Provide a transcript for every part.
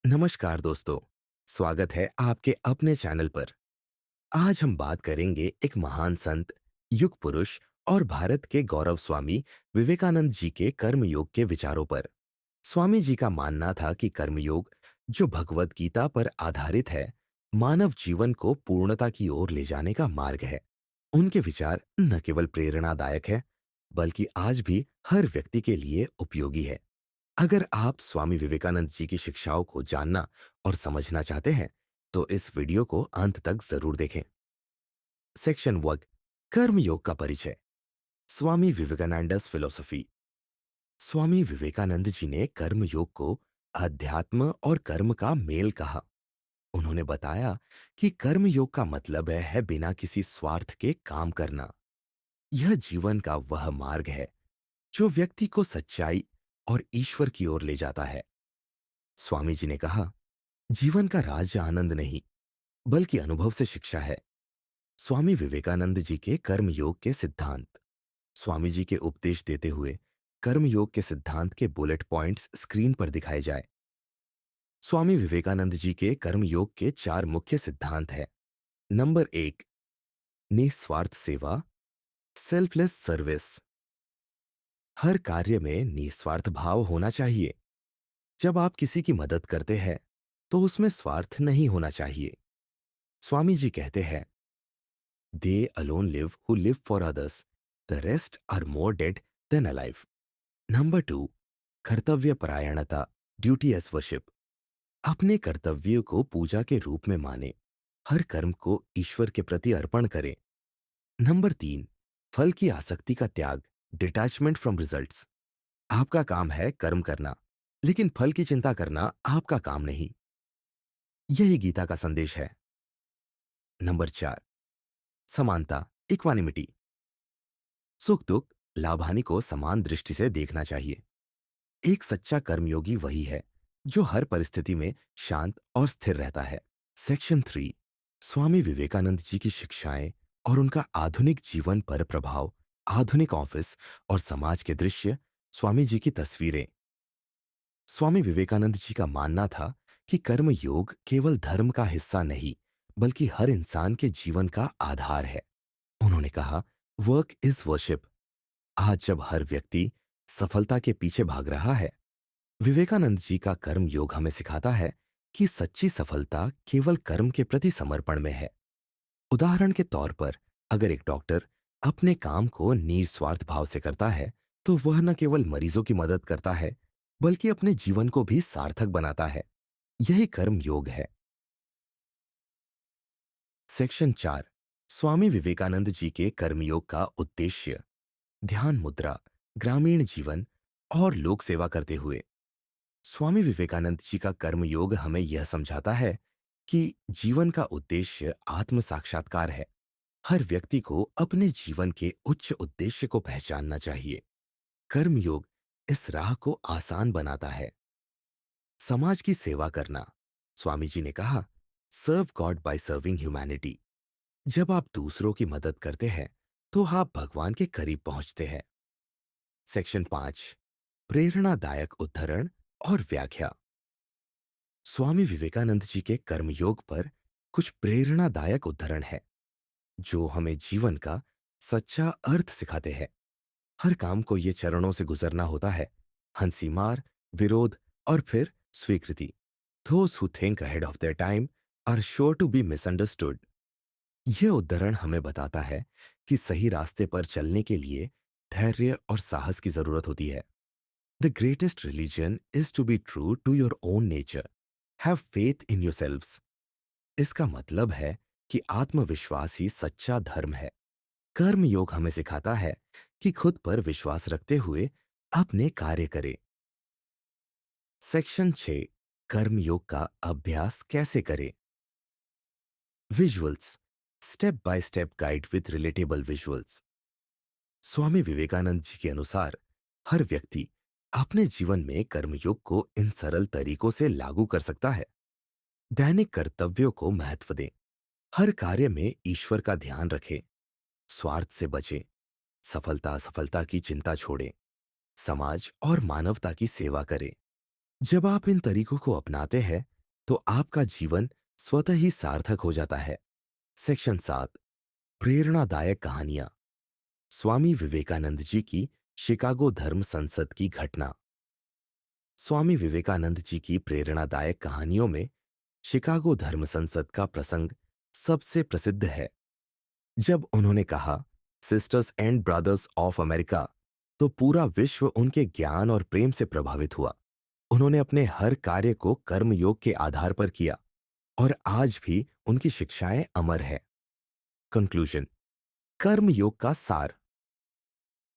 नमस्कार दोस्तों, स्वागत है आपके अपने चैनल पर। आज हम बात करेंगे एक महान संत, युग पुरुष और भारत के गौरव स्वामी विवेकानंद जी के कर्मयोग के विचारों पर। स्वामी जी का मानना था कि कर्मयोग, जो भगवत गीता पर आधारित है, मानव जीवन को पूर्णता की ओर ले जाने का मार्ग है। उनके विचार न केवल प्रेरणादायक है, बल्कि आज भी हर व्यक्ति के लिए उपयोगी है। अगर आप स्वामी विवेकानंद जी की शिक्षाओं को जानना और समझना चाहते हैं, तो इस वीडियो को अंत तक जरूर देखें। सेक्शन 1, कर्मयोग का परिचय। स्वामी विवेकानंदस फिलोसफी। स्वामी विवेकानंद जी ने कर्मयोग को अध्यात्म और कर्म का मेल कहा। उन्होंने बताया कि कर्मयोग का मतलब है बिना किसी स्वार्थ के काम करना। यह जीवन का वह मार्ग है जो व्यक्ति को सच्चाई और ईश्वर की ओर ले जाता है। स्वामी जी ने कहा, जीवन का राज्य आनंद नहीं, बल्कि अनुभव से शिक्षा है। स्वामी विवेकानंद जी के कर्मयोग के सिद्धांत। स्वामी जी के उपदेश देते हुए कर्मयोग के सिद्धांत के बुलेट पॉइंट्स स्क्रीन पर दिखाए जाए। स्वामी विवेकानंद जी के कर्मयोग के चार मुख्य सिद्धांत हैं। नंबर 1, निस्वार्थ सेवा, सेल्फलेस सर्विस। हर कार्य में निस्वार्थ भाव होना चाहिए। जब आप किसी की मदद करते हैं, तो उसमें स्वार्थ नहीं होना चाहिए। स्वामी जी कहते हैं, They alone live who live for others. The rest are more dead than alive. Number 2, कर्तव्य परायणता, ड्यूटी एज वर्शिप। अपने कर्तव्यों को पूजा के रूप में माने। हर कर्म को ईश्वर के प्रति अर्पण करें। नंबर 3, फल की आसक्ति का त्याग, डिटैचमेंट फ्रॉम रिजल्ट्स। आपका काम है कर्म करना, लेकिन फल की चिंता करना आपका काम नहीं। यही गीता का संदेश है। नंबर 4, समानता, इक्वानिमिटी। सुख दुख, लाभ हानि को समान दृष्टि से देखना चाहिए। एक सच्चा कर्मयोगी वही है जो हर परिस्थिति में शांत और स्थिर रहता है। सेक्शन 3, स्वामी विवेकानंद जी की शिक्षाएं और उनका आधुनिक जीवन पर प्रभाव। आधुनिक ऑफिस और समाज के दृश्य। स्वामी जी की तस्वीरें। स्वामी विवेकानंद जी का मानना था कि कर्म योग केवल धर्म का हिस्सा नहीं, बल्कि हर इंसान के जीवन का आधार है। उन्होंने कहा, वर्क इज वर्शिप। आज जब हर व्यक्ति सफलता के पीछे भाग रहा है, विवेकानंद जी का कर्म योग हमें सिखाता है कि सच्ची सफलता केवल कर्म के प्रति समर्पण में है। उदाहरण के तौर पर, अगर एक डॉक्टर अपने काम को निस्वार्थ भाव से करता है, तो वह न केवल मरीजों की मदद करता है, बल्कि अपने जीवन को भी सार्थक बनाता है। यही कर्म योग है। सेक्शन 4, स्वामी विवेकानंद जी के कर्मयोग का उद्देश्य। ध्यान मुद्रा, ग्रामीण जीवन और लोक सेवा करते हुए। स्वामी विवेकानंद जी का कर्मयोग हमें यह समझाता है कि जीवन का उद्देश्य आत्म साक्षात्कार है। हर व्यक्ति को अपने जीवन के उच्च उद्देश्य को पहचानना चाहिए। कर्मयोग इस राह को आसान बनाता है। समाज की सेवा करना। स्वामी जी ने कहा, serve god by serving humanity. जब आप दूसरों की मदद करते हैं, तो आप भगवान के करीब पहुंचते हैं। सेक्शन 5, प्रेरणादायक उद्धरण और व्याख्या। स्वामी विवेकानंद जी के कर्मयोग पर कुछ प्रेरणादायक उद्धरण है जो हमें जीवन का सच्चा अर्थ सिखाते हैं। हर काम को ये चरणों से गुजरना होता है: हंसी मार, विरोध और फिर स्वीकृति। Those who think ahead of their time are sure to be misunderstood. यह उद्धरण हमें बताता है कि सही रास्ते पर चलने के लिए धैर्य और साहस की जरूरत होती है। The greatest religion is to be true to your own nature. Have faith in yourselves. इसका मतलब है कि आत्मविश्वास ही सच्चा धर्म है। कर्म योग हमें सिखाता है कि खुद पर विश्वास रखते हुए अपने कार्य करें। सेक्शन 6, कर्म योग का अभ्यास कैसे करें। Visuals, step by step guide with relatable visuals. Swami Vivekananda ji के अनुसार हर व्यक्ति अपने जीवन में कर्मयोग को इन सरल तरीकों से लागू कर सकता है। दैनिक कर्तव्यों को महत्व दें। हर कार्य में ईश्वर का ध्यान रखें। स्वार्थ से बचें। सफलता असफलता की चिंता छोड़ें। समाज और मानवता की सेवा करें। जब आप इन तरीकों को अपनाते हैं, तो आपका जीवन स्वतः ही सार्थक हो जाता है। सेक्शन 7, प्रेरणादायक कहानियां। स्वामी विवेकानंद जी की शिकागो धर्म संसद की घटना। स्वामी विवेकानंद जी की प्रेरणादायक कहानियों में शिकागो धर्म संसद का प्रसंग सबसे प्रसिद्ध है। जब उन्होंने कहा, sisters and brothers of America, तो पूरा विश्व उनके ज्ञान और प्रेम से प्रभावित हुआ। उन्होंने अपने हर कार्य को कर्मयोग के आधार पर किया और आज भी उनकी शिक्षाएं अमर है। कंक्लूजन। कर्म योग का सार।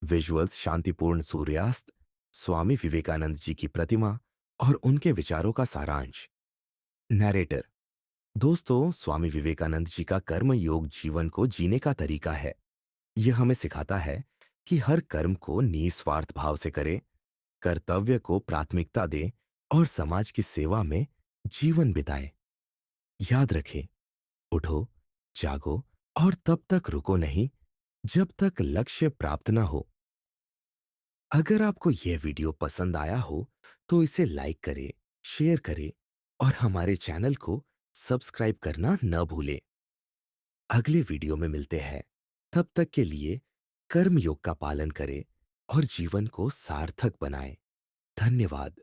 विजुअल्स, शांतिपूर्ण सूर्यास्त, स्वामी विवेकानंद जी की प्रतिमा और उनके विचारों का सारांश। नैरेटर। दोस्तों, स्वामी विवेकानंद जी का कर्म योग जीवन को जीने का तरीका है। यह हमें सिखाता है कि हर कर्म को निस्वार्थ भाव से करें, कर्तव्य को प्राथमिकता दें और समाज की सेवा में जीवन बिताएं। याद रखें, उठो, जागो और तब तक रुको नहीं जब तक लक्ष्य प्राप्त न हो। अगर आपको यह वीडियो पसंद आया हो तो इसे लाइक करें, शेयर करें और हमारे चैनल को सब्सक्राइब करना न भूलें। अगले वीडियो में मिलते हैं। तब तक के लिए कर्म योग का पालन करें और जीवन को सार्थक बनाएं। धन्यवाद।